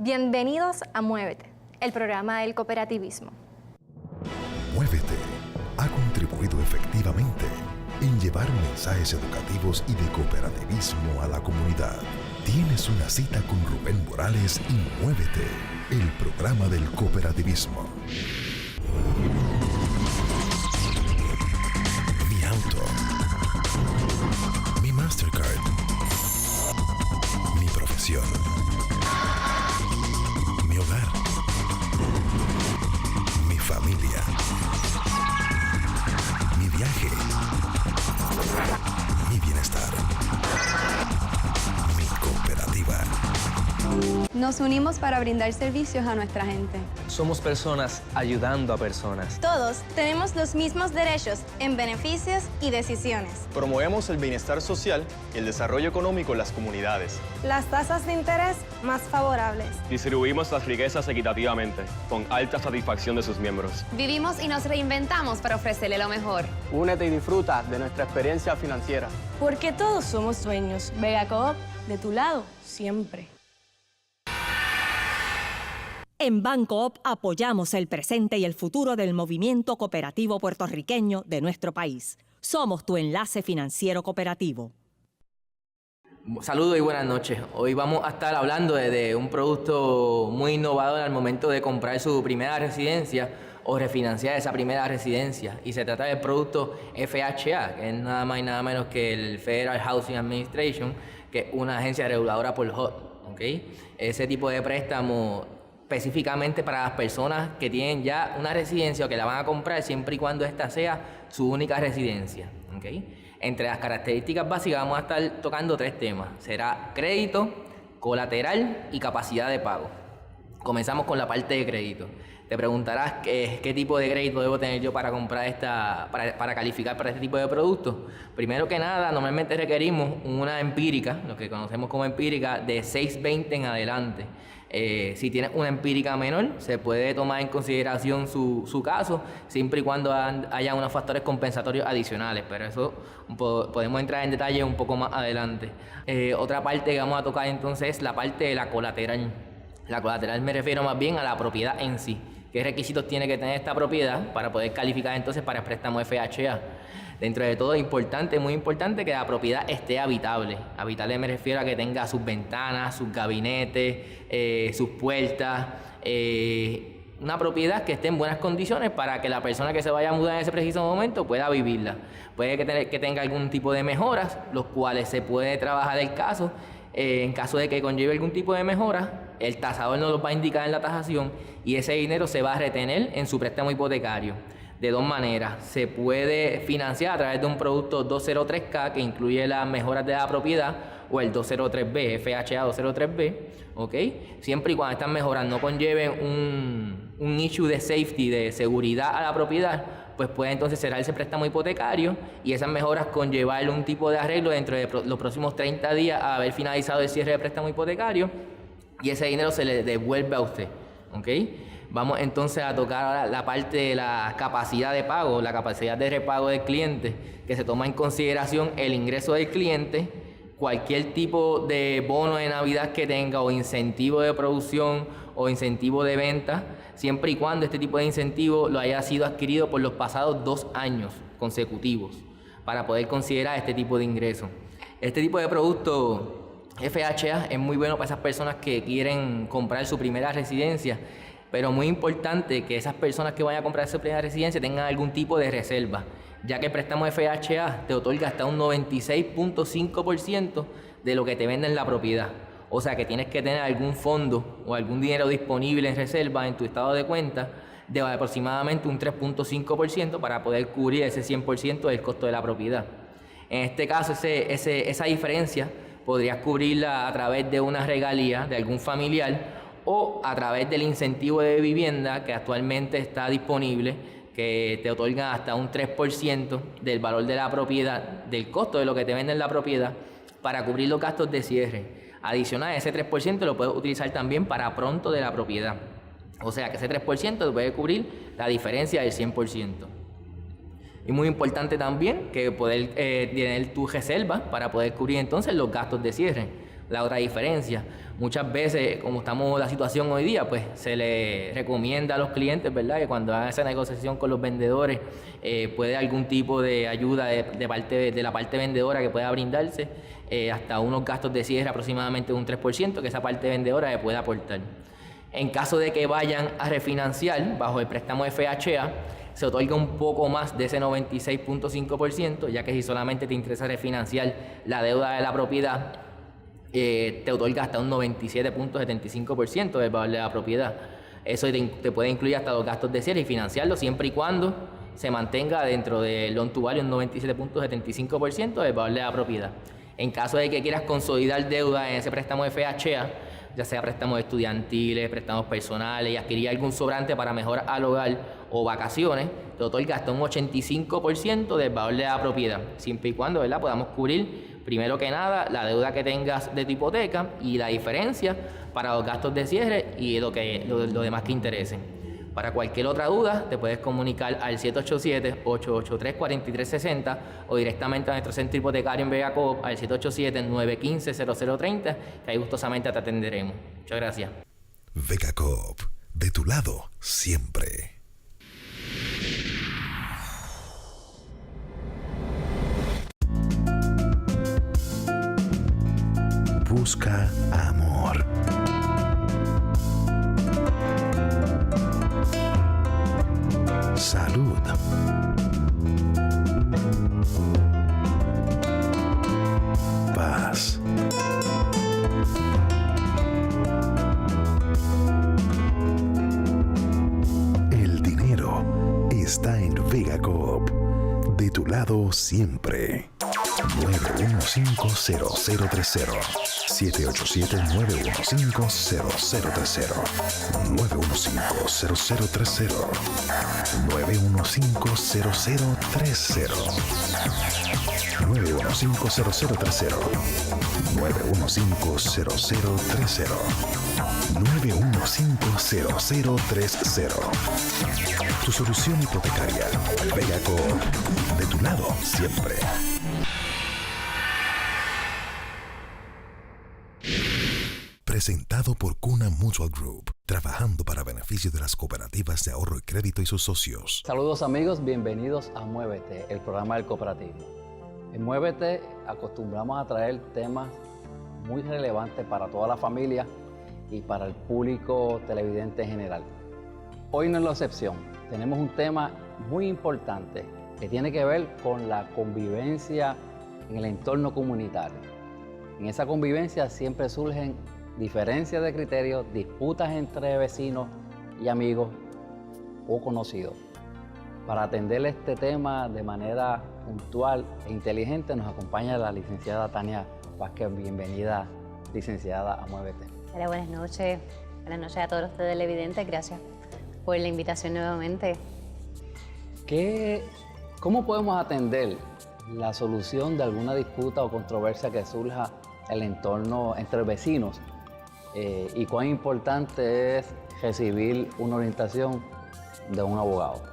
Bienvenidos a Muévete, el programa del cooperativismo. Muévete ha contribuido efectivamente en llevar mensajes educativos y de cooperativismo a la comunidad. Tienes una cita con Rubén Morales y Muévete, el programa del cooperativismo. Mi auto, mi Mastercard, mi profesión, mi hogar, mi familia, mi viaje, mi bienestar, mi cooperativa. Nos unimos para brindar servicios a nuestra gente. Somos personas ayudando a personas. Todos tenemos los mismos derechos en beneficios y decisiones. Promovemos el bienestar social y el desarrollo económico en las comunidades. Las tasas de interés más favorables. Distribuimos las riquezas equitativamente, con alta satisfacción de sus miembros. Vivimos y nos reinventamos para ofrecerle lo mejor. Únete y disfruta de nuestra experiencia financiera. Porque todos somos dueños. Vega Coop, de tu lado, siempre. En Bancoop apoyamos el presente y el futuro del movimiento cooperativo puertorriqueño de nuestro país. Somos tu enlace financiero cooperativo. Saludos y buenas noches. Hoy vamos a estar hablando de un producto muy innovador al momento de comprar su primera residencia o refinanciar esa primera residencia. Y se trata del producto FHA, que es nada más y nada menos que el Federal Housing Administration, que es una agencia reguladora por HUD. ¿Okay? Ese tipo de préstamo específicamente para las personas que tienen ya una residencia o que la van a comprar siempre y cuando esta sea su única residencia. ¿Okay? Entre las características básicas vamos a estar tocando 3 temas. Será crédito, colateral y capacidad de pago. Comenzamos con la parte de crédito. Te preguntarás qué tipo de crédito debo tener yo para comprar para calificar para este tipo de productos. Primero que nada, normalmente requerimos una empírica, lo que conocemos como empírica, de 620 en adelante. Si tienes una empírica menor, se puede tomar en consideración su caso, siempre y cuando haya unos factores compensatorios adicionales, pero eso podemos entrar en detalle un poco más adelante. Otra parte que vamos a tocar entonces es la parte de la colateral. La colateral me refiero más bien a la propiedad en sí. ¿Qué requisitos tiene que tener esta propiedad para poder calificar entonces para el préstamo FHA? Dentro de todo, importante, muy importante, que la propiedad esté habitable. Habitable me refiero a que tenga sus ventanas, sus gabinetes, sus puertas. Una propiedad que esté en buenas condiciones para que la persona que se vaya a mudar en ese preciso momento pueda vivirla. Puede que tenga algún tipo de mejoras, los cuales se puede trabajar el caso. En caso de que conlleve algún tipo de mejora, el tasador nos lo va a indicar en la tasación y ese dinero se va a retener en su préstamo hipotecario. De 2 maneras, se puede financiar a través de un producto 203K que incluye las mejoras de la propiedad o el 203B, FHA 203B, ¿ok? Siempre y cuando estas mejoras no conlleven un issue de safety, de seguridad a la propiedad, pues puede entonces cerrarse el préstamo hipotecario y esas mejoras conllevar un tipo de arreglo dentro de los próximos 30 días a haber finalizado el cierre del préstamo hipotecario y ese dinero se le devuelve a usted, ¿ok? Vamos entonces a tocar ahora la parte de la capacidad de pago, la capacidad de repago del cliente, que se toma en consideración el ingreso del cliente, cualquier tipo de bono de Navidad que tenga o incentivo de producción o incentivo de venta, siempre y cuando este tipo de incentivo lo haya sido adquirido por los pasados 2 años consecutivos para poder considerar este tipo de ingreso. Este tipo de producto FHA es muy bueno para esas personas que quieren comprar su primera residencia, pero muy importante que esas personas que vayan a comprar su primera residencia tengan algún tipo de reserva, ya que el préstamo FHA te otorga hasta un 96.5% de lo que te venden la propiedad. O sea que tienes que tener algún fondo o algún dinero disponible en reserva en tu estado de cuenta de aproximadamente un 3.5% para poder cubrir ese 100% del costo de la propiedad. En este caso, esa diferencia podrías cubrirla a través de una regalía de algún familiar o a través del incentivo de vivienda que actualmente está disponible, que te otorga hasta un 3% del valor de la propiedad, del costo de lo que te venden la propiedad, para cubrir los gastos de cierre. Adicional, ese 3% lo puedes utilizar también para pronto de la propiedad. O sea que ese 3% te puede cubrir la diferencia del 100%. Y muy importante también que poder tener tu reserva para poder cubrir entonces los gastos de cierre. la otra diferencia. Muchas veces, como estamos en la situación hoy día, pues se le recomienda a los clientes, ¿verdad?, que cuando hagan esa negociación con los vendedores, puede algún tipo de ayuda de la parte vendedora que pueda brindarse, hasta unos gastos de cierre aproximadamente de un 3%, que esa parte vendedora le pueda aportar. En caso de que vayan a refinanciar bajo el préstamo FHA, se otorga un poco más de ese 96.5%, ya que si solamente te interesa refinanciar la deuda de la propiedad, te otorga hasta un 97.75% del valor de la propiedad. Eso te puede incluir hasta los gastos de cierre y financiarlo siempre y cuando se mantenga dentro del loan to value un 97.75% del valor de la propiedad. En caso de que quieras consolidar deuda en ese préstamo FHA, ya sea préstamos estudiantiles, préstamos personales y adquirir algún sobrante para mejorar al hogar o vacaciones, te otorga hasta un 85% del valor de la propiedad, siempre y cuando, ¿verdad?, podamos cubrir, primero que nada, la deuda que tengas de tu hipoteca y la diferencia para los gastos de cierre y lo demás que interesen. Para cualquier otra duda, te puedes comunicar al 787-883-4360 o directamente a nuestro centro hipotecario en Vega Coop al 787-915-0030, que ahí gustosamente te atenderemos. Muchas gracias. Vega Coop, de tu lado siempre. Busca amor. Salud. Paz. El dinero está en Vega Coop. De tu lado siempre. 915-0030. 787-915-0030. 915-0030. 915-0030. 915-0030. 915-0030. 915-0030. Tu solución hipotecaria. Vega Coop. De tu lado siempre. Presentado por Cuna Mutual Group, trabajando para beneficio de las cooperativas de ahorro y crédito y sus socios. Saludos amigos, bienvenidos a Muévete, el programa del cooperativo. En Muévete acostumbramos a traer temas muy relevantes para toda la familia y para el público televidente en general. Hoy no es la excepción, tenemos un tema muy importante que tiene que ver con la convivencia en el entorno comunitario. En esa convivencia siempre surgen diferencias de criterios, disputas entre vecinos y amigos o conocidos. Para atender este tema de manera puntual e inteligente nos acompaña la licenciada Tania Vázquez. Bienvenida, licenciada, a Muévete. Hola, buenas noches. Buenas noches a todos los televidentes. Gracias por la invitación nuevamente. ¿Cómo podemos atender la solución de alguna disputa o controversia que surja en el entorno entre vecinos? Y cuán importante es recibir una orientación de un abogado.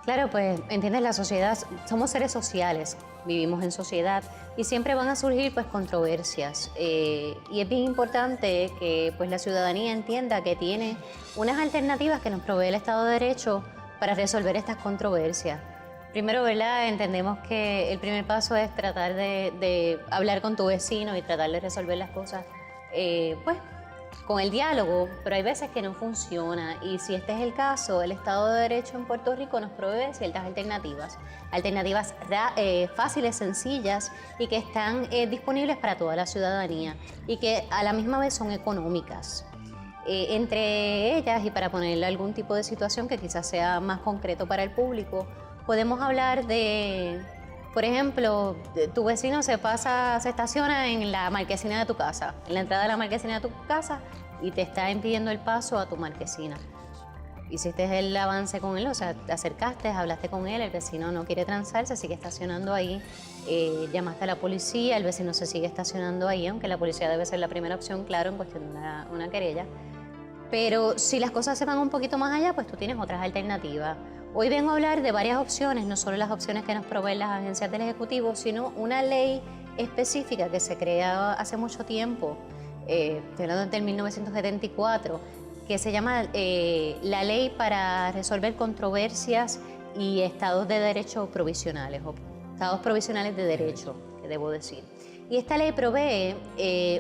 Claro, pues entiendes, la sociedad, somos seres sociales, vivimos en sociedad y siempre van a surgir pues controversias. Y es bien importante que pues la ciudadanía entienda que tiene unas alternativas que nos provee el Estado de Derecho para resolver estas controversias. Primero, ¿verdad?, entendemos que el primer paso es tratar de hablar con tu vecino y tratar de resolver las cosas pues con el diálogo, pero hay veces que no funciona y si este es el caso, el Estado de Derecho en Puerto Rico nos provee ciertas alternativas fáciles, sencillas y que están disponibles para toda la ciudadanía y que a la misma vez son económicas. Entre ellas, y para ponerle algún tipo de situación que quizás sea más concreto para el público, podemos hablar de, por ejemplo, tu vecino se estaciona en la marquesina de tu casa, en la entrada de la marquesina de tu casa y te está impidiendo el paso a tu marquesina. Hiciste el avance con él, o sea, te acercaste, hablaste con él, el vecino no quiere transar, se sigue estacionando ahí, llamaste a la policía, el vecino se sigue estacionando ahí, aunque la policía debe ser la primera opción, claro, en cuestión de una querella. Pero si las cosas se van un poquito más allá, pues tú tienes otras alternativas. Hoy vengo a hablar de varias opciones, no solo las opciones que nos proveen las agencias del Ejecutivo, sino una ley específica que se crea hace mucho tiempo, estoy hablando del 1974, que se llama la Ley para resolver controversias y estados de derecho provisionales, o estados provisionales de derecho, que debo decir. Y esta ley provee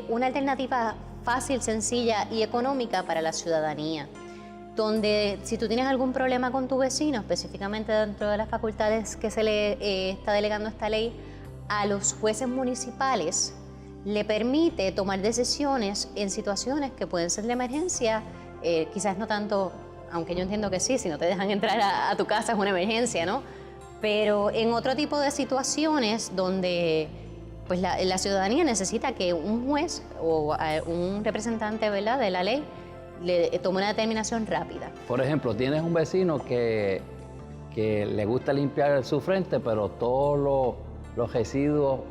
una alternativa fácil, sencilla y económica para la ciudadanía, donde si tú tienes algún problema con tu vecino, específicamente dentro de las facultades que se le está delegando esta ley, a los jueces municipales le permite tomar decisiones en situaciones que pueden ser de emergencia, quizás no tanto, aunque yo entiendo que sí, si no te dejan entrar a tu casa es una emergencia, ¿no? Pero en otro tipo de situaciones donde pues la ciudadanía necesita que un juez o un representante, ¿verdad?, de la ley le tome una determinación rápida. Por ejemplo, tienes un vecino que le gusta limpiar su frente, pero todos los residuos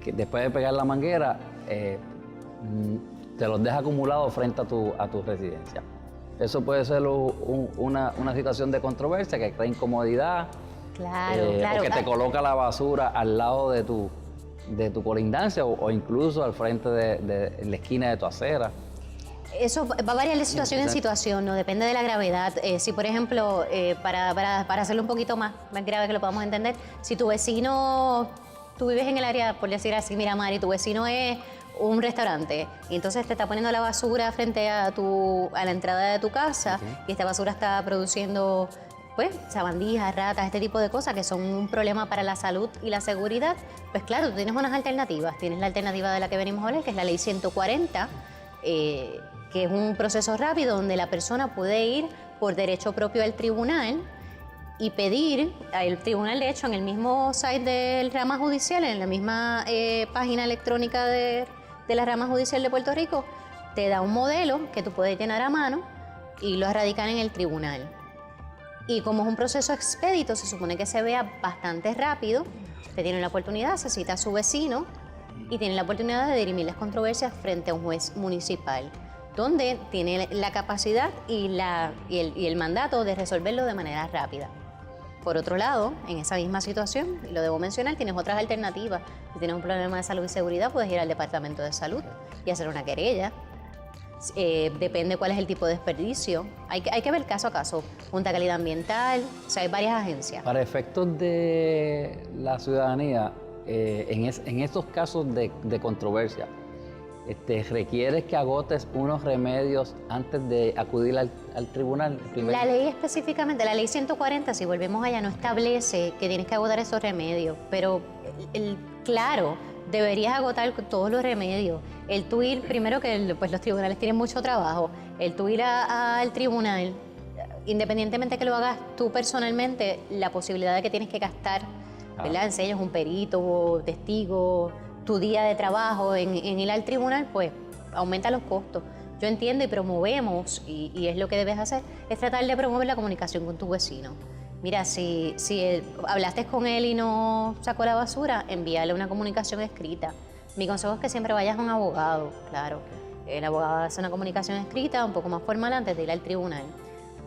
que después de pegar la manguera te los deja acumulados frente a tu residencia. Eso puede ser una situación de controversia que crea incomodidad. Claro. O que te coloca la basura al lado de tu colindancia o incluso al frente de la esquina de tu acera. Eso va a variar de situación en situación, ¿no? Depende de la gravedad. Si, por ejemplo, para hacerlo un poquito más grave que lo podamos entender, si tu vecino, tú vives en el área, por decir así, Miramar, y tu vecino es un restaurante, y entonces te está poniendo la basura frente a la entrada de tu casa, y esta basura está produciendo pues sabandijas, ratas, este tipo de cosas que son un problema para la salud y la seguridad, pues claro, tú tienes unas alternativas. Tienes la alternativa de la que venimos a hablar, que es la Ley 140, que es un proceso rápido donde la persona puede ir por derecho propio al tribunal y pedir al tribunal, de hecho, en el mismo site del rama judicial, en la misma página electrónica de la rama judicial de Puerto Rico, te da un modelo que tú puedes llenar a mano y lo radicar en el tribunal. Y como es un proceso expedito, se supone que se vea bastante rápido. Usted tiene la oportunidad, se cita a su vecino y tiene la oportunidad de dirimir las controversias frente a un juez municipal, donde tiene la capacidad y el mandato de resolverlo de manera rápida. Por otro lado, en esa misma situación, y lo debo mencionar, tienes otras alternativas. Si tienes un problema de salud y seguridad, puedes ir al Departamento de Salud y hacer una querella. Depende cuál es el tipo de desperdicio. Hay que ver caso a caso. Junta de Calidad Ambiental, o sea, hay varias agencias. Para efectos de la ciudadanía, en estos casos de controversia, ¿requieres que agotes unos remedios antes de acudir al tribunal? La ley específicamente, la ley 140, si volvemos allá, no establece que tienes que agotar esos remedios, pero claro, deberías agotar todos los remedios. El tú ir, primero que pues los tribunales tienen mucho trabajo, el tú ir al tribunal, independientemente que lo hagas tú personalmente, la posibilidad de que tienes que gastar, ¿verdad? Enseñas un perito, testigo, tu día de trabajo en ir al tribunal, pues aumenta los costos. Yo entiendo y promovemos, y es lo que debes hacer, es tratar de promover la comunicación con tu vecino. Mira, si hablaste con él y no sacó la basura, envíale una comunicación escrita. Mi consejo es que siempre vayas a un abogado, claro. El abogado hace una comunicación escrita un poco más formal antes de ir al tribunal.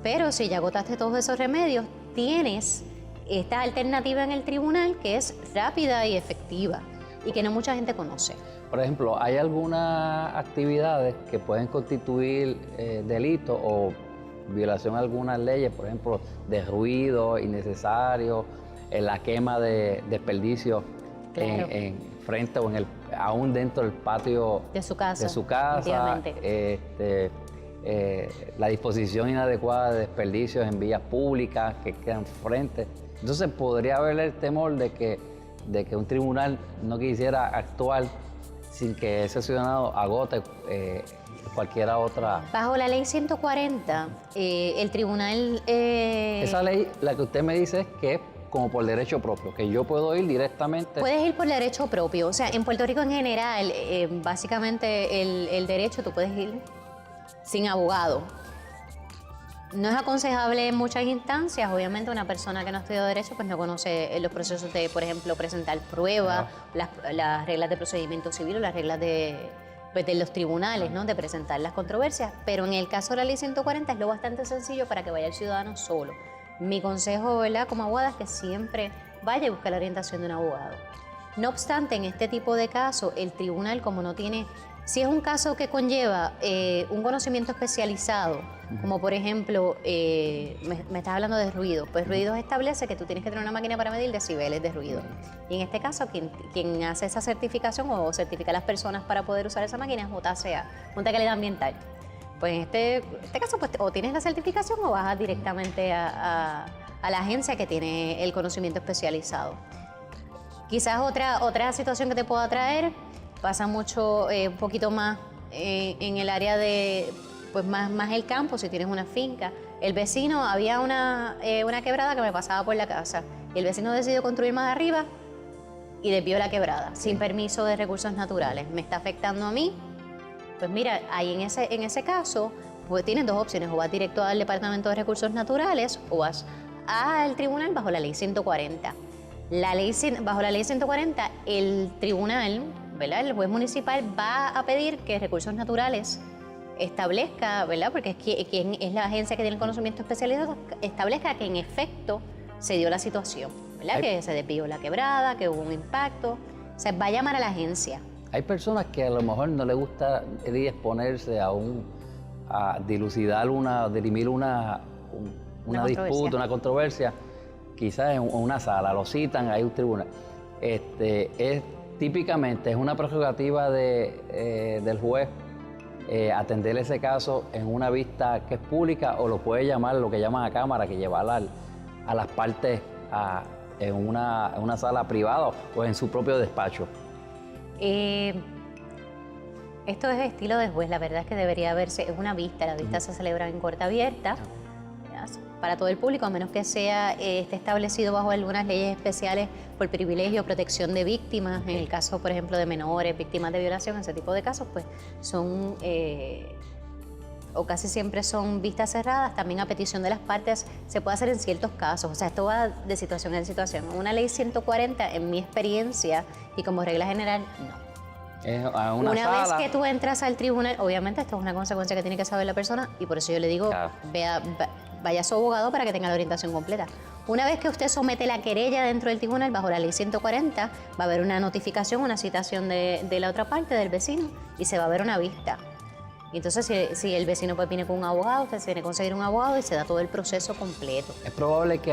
Pero si ya agotaste todos esos remedios, tienes esta alternativa en el tribunal que es rápida y efectiva y que no mucha gente conoce. Por ejemplo, ¿hay algunas actividades que pueden constituir delito o violación a algunas leyes, por ejemplo, de ruido innecesario, la quema de desperdicios en frente o aún dentro del patio de su casa, la disposición inadecuada de desperdicios en vías públicas que quedan frente? Entonces podría haber el temor de que un tribunal no quisiera actuar sin que ese ciudadano agote cualquiera otra. Bajo la ley 140, el tribunal... Esa ley, la que usted me dice es que es como por derecho propio, que yo puedo ir directamente... Puedes ir por derecho propio. O sea, en Puerto Rico en general, básicamente el derecho tú puedes ir sin abogado. No es aconsejable en muchas instancias. Obviamente una persona que no ha estudiado Derecho pues no conoce los procesos de, por ejemplo, presentar pruebas, las reglas de procedimiento civil o las reglas de los tribunales, ¿no? De presentar las controversias. Pero en el caso de la Ley 140 es lo bastante sencillo para que vaya el ciudadano solo. Mi consejo, ¿verdad?, como abogada, es que siempre vaya y busque la orientación de un abogado. No obstante, en este tipo de casos, el tribunal, como no tiene, si es un caso que conlleva un conocimiento especializado, como por ejemplo, me estás hablando de ruido, pues ruido establece que tú tienes que tener una máquina para medir decibeles de ruido. Y en este caso, quien hace esa certificación o certifica a las personas para poder usar esa máquina es JCA, Junta de Calidad Ambiental. Pues en este caso, pues o tienes la certificación o vas directamente a la agencia que tiene el conocimiento especializado. Quizás otra situación que te pueda traer, pasa mucho, un poquito más en el área de, pues más el campo, si tienes una finca. El vecino, había una quebrada que me pasaba por la casa y el vecino decidió construir más arriba y desvió la quebrada, sin permiso de recursos naturales. ¿Me está afectando a mí? Pues mira, ahí en ese caso, pues tienes dos opciones, o vas directo al Departamento de Recursos Naturales o vas al tribunal bajo la ley 140. Bajo la ley 140, el tribunal, ¿verdad?, el juez municipal va a pedir que Recursos Naturales establezca, ¿verdad?, porque es la agencia que tiene el conocimiento especializado, establezca que en efecto se dio la situación, ¿verdad?, que se desvió la quebrada, que hubo un impacto. O sea, va a llamar a la agencia. Hay personas que a lo mejor no les gusta exponerse a dilucidar dirimir una disputa, una controversia, quizás en una sala, lo citan, hay un tribunal. Típicamente es una prerrogativa del juez atender ese caso en una vista que es pública, o lo puede llamar, lo que llaman a cámara, que llevar a las partes en una sala privada o en su propio despacho. Esto es estilo de juez, la verdad es que debería verse, es una vista, la vista se celebra en corte abierta para todo el público, a menos que esté establecido bajo algunas leyes especiales por privilegio o protección de víctimas. En el caso, por ejemplo, de menores, víctimas de violación, ese tipo de casos, pues son, o casi siempre son vistas cerradas. También a petición de las partes se puede hacer en ciertos casos, o sea, esto va de situación en situación. Una ley 140, en mi experiencia y como regla general, no. Una vez que tú entras al tribunal, obviamente esto es una consecuencia que tiene que saber la persona, y por eso yo le digo, vaya a su abogado para que tenga la orientación completa. Una vez que usted somete la querella dentro del tribunal bajo la ley 140, va a haber una notificación, una citación de la otra parte, del vecino, y se va a ver una vista. Y entonces, si el vecino pues viene con un abogado, usted tiene que conseguir un abogado y se da todo el proceso completo. Es probable que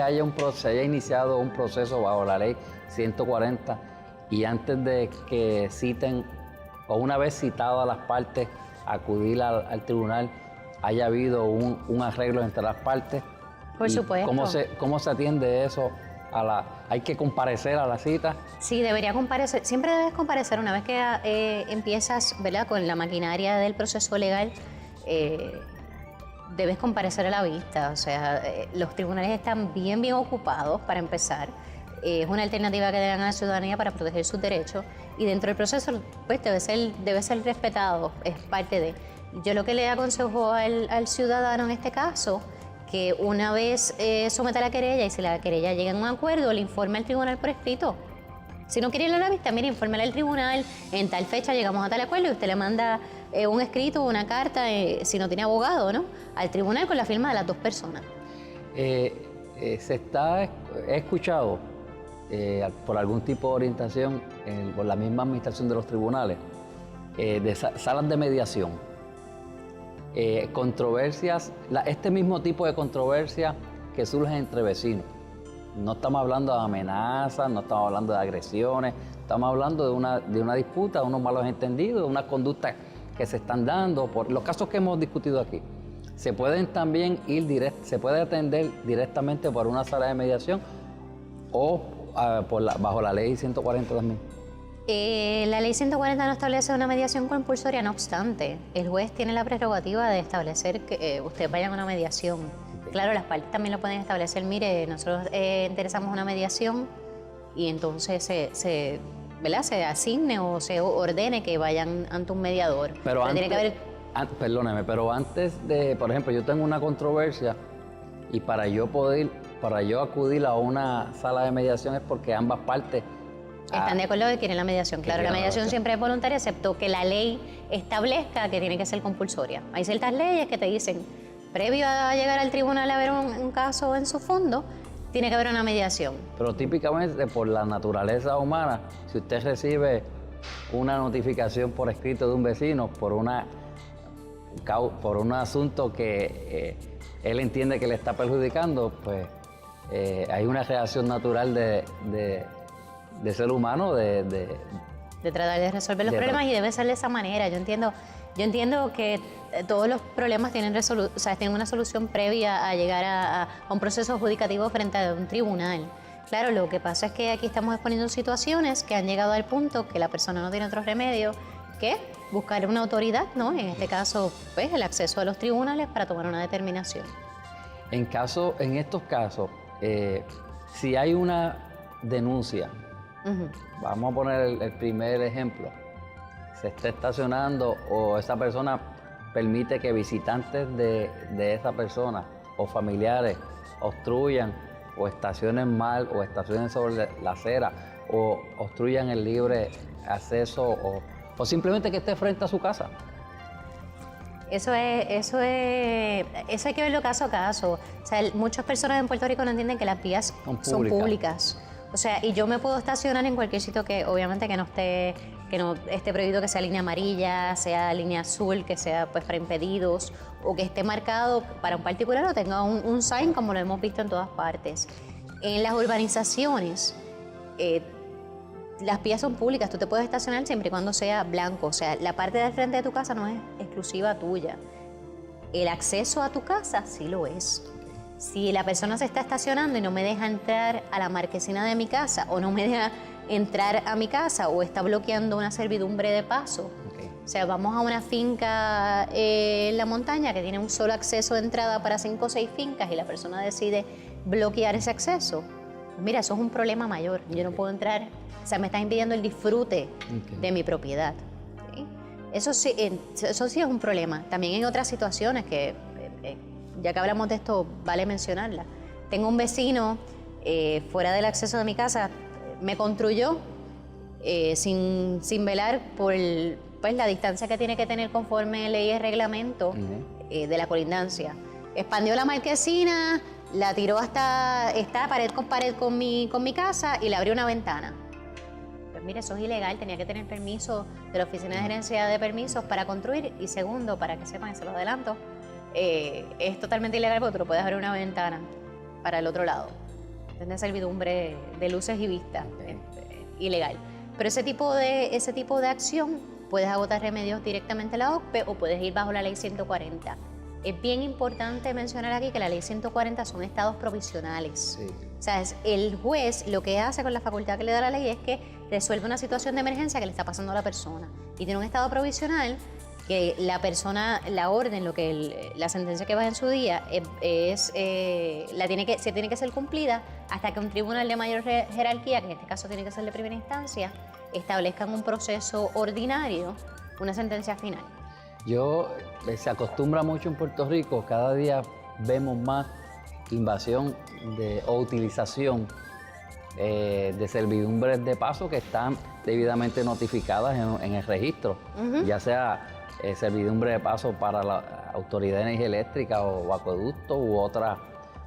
se haya iniciado un proceso bajo la ley 140 y antes de que citen, o una vez citado a las partes, acudir al tribunal, haya habido un arreglo entre las partes. Por supuesto. ¿Cómo se atiende eso? ¿Hay que comparecer a la cita? Sí, debería comparecer. Siempre debes comparecer una vez que empiezas, ¿verdad?, con la maquinaria del proceso legal. Debes comparecer a la vista. O sea, los tribunales están bien ocupados, para empezar. Es una alternativa que dan a la ciudadanía para proteger sus derechos, y dentro del proceso pues debe ser respetado, es parte de. Yo lo que le aconsejo al ciudadano en este caso, que una vez someta la querella, y si la querella llega a un acuerdo, le informe al tribunal por escrito. Si no quiere ir a la vista, mire, infórmele al tribunal, en tal fecha llegamos a tal acuerdo, y usted le manda un escrito, una carta, si no tiene abogado, ¿no?, al tribunal con la firma de las dos personas. He escuchado por algún tipo de orientación por la misma administración de los tribunales, de salas de mediación, controversias, este mismo tipo de controversias que surgen entre vecinos. No estamos hablando de amenazas, no estamos hablando de agresiones, estamos hablando de una disputa, de unos malos entendidos, de unas conductas que se están dando, por los casos que hemos discutido aquí. Se pueden también se puede atender directamente por una sala de mediación o bajo la ley 140 también. La ley 140 no establece una mediación compulsoria, no obstante, el juez tiene la prerrogativa de establecer que ustedes vayan a una mediación. Claro, las partes también lo pueden establecer. Mire, nosotros interesamos una mediación, y entonces se asigne o se ordene que vayan ante un mediador. Pero perdóneme, pero antes de, por ejemplo, yo tengo una controversia, y para yo acudir a una sala de mediación es porque ambas partes están de acuerdo que quieren la mediación. Claro, la mediación siempre es voluntaria, excepto que la ley establezca que tiene que ser compulsoria. Hay ciertas leyes que te dicen, previo a llegar al tribunal a ver un caso en su fondo, tiene que haber una mediación. Pero típicamente por la naturaleza humana, si usted recibe una notificación por escrito de un vecino por un asunto que él entiende que le está perjudicando, pues hay una reacción natural de ser humano de tratar de resolver los problemas, y debe ser de esa manera. Yo entiendo que todos los problemas tienen una solución previa a llegar a un proceso adjudicativo frente a un tribunal. Claro, lo que pasa es que aquí estamos exponiendo situaciones que han llegado al punto que la persona no tiene otro remedio que buscar una autoridad, ¿no? En este caso, pues, el acceso a los tribunales para tomar una determinación. En estos casos, si hay una denuncia, vamos a poner el primer ejemplo, se está estacionando o esa persona permite que visitantes de esa persona o familiares obstruyan o estacionen mal o estacionen sobre la acera o obstruyan el libre acceso o simplemente que esté frente a su casa. Eso hay que verlo caso a caso. O sea, muchas personas en Puerto Rico no entienden que las vías son públicas. O sea, y yo me puedo estacionar en cualquier sitio que obviamente que no esté prohibido, que sea línea amarilla, sea línea azul, que sea pues para impedidos, o que esté marcado para un particular o tenga un sign, como lo hemos visto en todas partes. En las urbanizaciones, las vías son públicas, tú te puedes estacionar siempre y cuando sea blanco. O sea, la parte del frente de tu casa no es exclusiva tuya. El acceso a tu casa sí lo es. Si la persona se está estacionando y no me deja entrar a la marquesina de mi casa, o no me deja entrar a mi casa, o está bloqueando una servidumbre de paso. O sea, vamos a una finca en la montaña que tiene un solo acceso de entrada para 5 o 6 fincas y la persona decide bloquear ese acceso. Pues mira, eso es un problema mayor. Yo no puedo entrar, o sea, me está impidiendo el disfrute de mi propiedad. ¿Sí? Eso sí es un problema. También en otras situaciones que, ya que hablamos de esto, vale mencionarla. Tengo un vecino fuera del acceso de mi casa, me construyó sin velar por pues, la distancia que tiene que tener conforme ley y reglamento de la colindancia. Expandió la marquesina, la tiró está pared con mi casa y le abrió una ventana. Pues mire, eso es ilegal, tenía que tener permiso de la Oficina de Gerencia de Permisos para construir. Y segundo, para que sepan, se lo adelanto, es totalmente ilegal porque tú no puedes abrir una ventana para el otro lado. Es de servidumbre de luces y vista, ilegal. Pero ese tipo de acción puedes agotar remedios directamente a la OCPE o puedes ir bajo la ley 140. Es bien importante mencionar aquí que la ley 140 son estados provisionales. Sí. O sea, el juez lo que hace con la facultad que le da la ley es que resuelve una situación de emergencia que le está pasando a la persona. Y tiene un estado provisional que la persona, la orden, la sentencia que va en su día, se tiene que ser cumplida hasta que un tribunal de mayor jerarquía, que en este caso tiene que ser de primera instancia, establezca en un proceso ordinario una sentencia final. Se acostumbra mucho en Puerto Rico, cada día vemos más invasión o utilización de servidumbres de paso que están debidamente notificadas en el registro, ya sea servidumbre de paso para la Autoridad de Energía Eléctrica o acueducto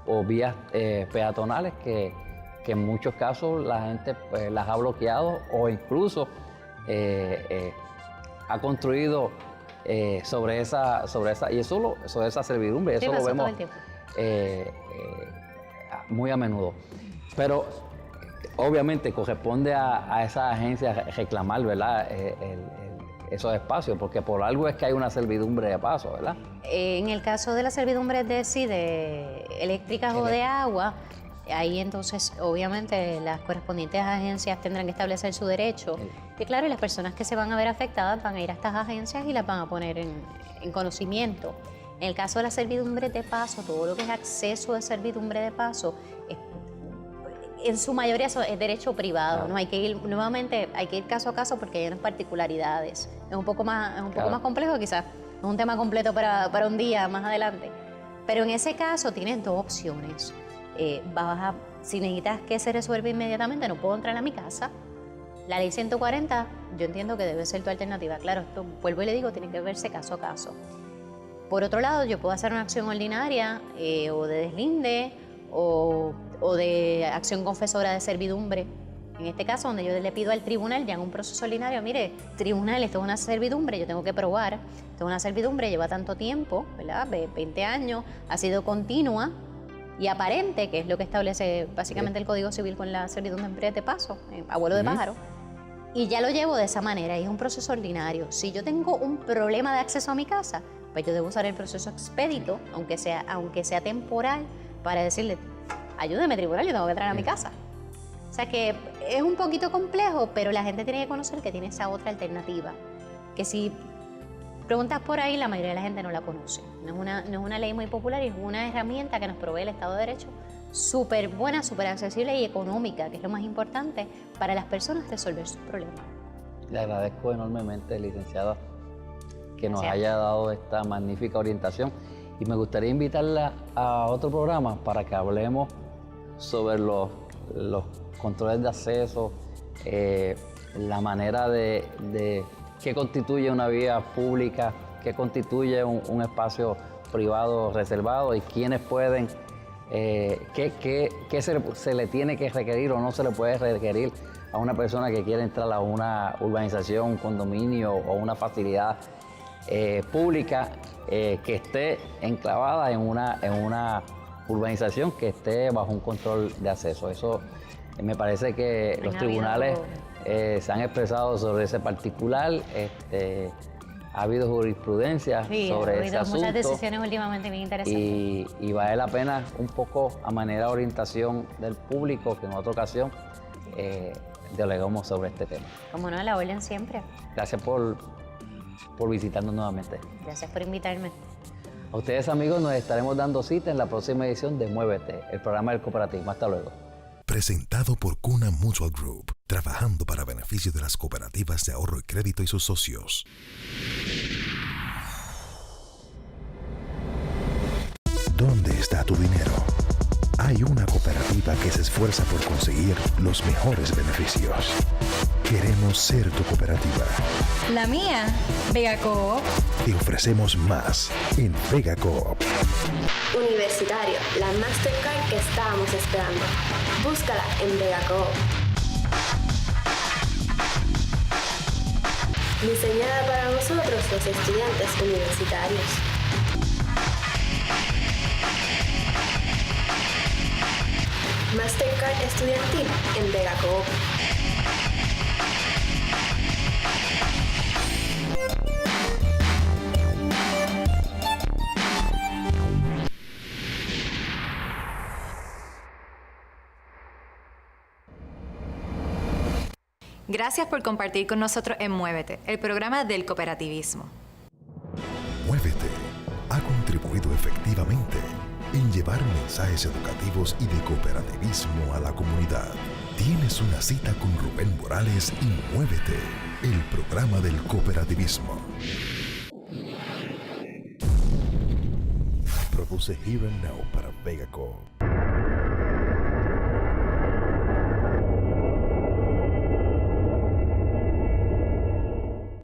o vías peatonales que en muchos casos la gente las ha bloqueado o incluso ha construido sobre esa servidumbre. Eso lo vemos muy a menudo. Pero obviamente corresponde a esa agencia reclamar, ¿verdad?, esos espacios, porque por algo es que hay una servidumbre de paso, ¿verdad? En el caso de las servidumbres de eléctricas o de agua, ahí entonces obviamente las correspondientes agencias tendrán que establecer su derecho. Y claro, las personas que se van a ver afectadas van a ir a estas agencias y las van a poner en conocimiento. En el caso de las servidumbres de paso, todo lo que es acceso de servidumbre de paso, en su mayoría eso es derecho privado, ¿no? Hay que ir caso a caso porque hay unas particularidades. Es un poco más complejo, quizás es un tema completo para un día más adelante. Pero en ese caso tienes dos opciones. Si necesitas que se resuelva inmediatamente, no puedo entrar a mi casa. La ley 140, yo entiendo que debe ser tu alternativa. Claro, esto, vuelvo y le digo, tiene que verse caso a caso. Por otro lado, yo puedo hacer una acción ordinaria o de deslinde o de acción confesora de servidumbre. En este caso, donde yo le pido al tribunal, ya en un proceso ordinario, mire, tribunal, esto es una servidumbre, yo tengo que probar, esto es una servidumbre, lleva tanto tiempo, ¿verdad? 20 años, ha sido continua y aparente, que es lo que establece básicamente el Código Civil con la servidumbre de paso, abuelo de pájaro, y ya lo llevo de esa manera, y es un proceso ordinario. Si yo tengo un problema de acceso a mi casa, pues yo debo usar el proceso expedito, aunque sea temporal, para decirle, ayúdeme tribunal, yo tengo que entrar a mi casa. O sea que es un poquito complejo, pero la gente tiene que conocer que tiene esa otra alternativa, que si preguntas por ahí, la mayoría de la gente no la conoce. No es una ley muy popular, es una herramienta que nos provee el Estado de Derecho súper buena, súper accesible y económica, que es lo más importante para las personas resolver sus problemas. Le agradezco enormemente, licenciada, que nos haya dado esta magnífica orientación, y me gustaría invitarla a otro programa para que hablemos sobre los controles de acceso, la manera de qué constituye una vía pública, qué constituye un espacio privado reservado y quiénes pueden, qué se le tiene que requerir o no se le puede requerir a una persona que quiere entrar a una urbanización, un condominio o una facilidad pública que esté enclavada en una urbanización que esté bajo un control de acceso. Eso me parece que los tribunales se han expresado sobre ese particular. Ha habido jurisprudencia sobre ese asunto. Muchas decisiones últimamente bien interesantes. Y vale la pena un poco a manera de orientación del público que en otra ocasión dialogamos sobre este tema. Como no, la orden siempre. Gracias por visitarnos nuevamente. Gracias por invitarme. A ustedes, amigos, nos estaremos dando cita en la próxima edición de Muévete, el programa del cooperativismo. Hasta luego. Presentado por Cuna Mutual Group, trabajando para beneficio de las cooperativas de ahorro y crédito y sus socios. ¿Dónde está tu dinero? Hay una cooperativa que se esfuerza por conseguir los mejores beneficios. Queremos ser tu cooperativa. La mía, Vega Coop. Te ofrecemos más en Vega Coop. Universitario, la Mastercard que estábamos esperando. Búscala en Vega Coop. Diseñada para nosotros, los estudiantes universitarios. Mastercard estudiantil en Vega Coop. Gracias por compartir con nosotros en Muévete, el programa del cooperativismo. Muévete ha contribuido efectivamente en llevar mensajes educativos y de cooperativismo a la comunidad. Tienes una cita con Rubén Morales y Muévete, el programa del cooperativismo. Produce Here and Now para Vega Coop.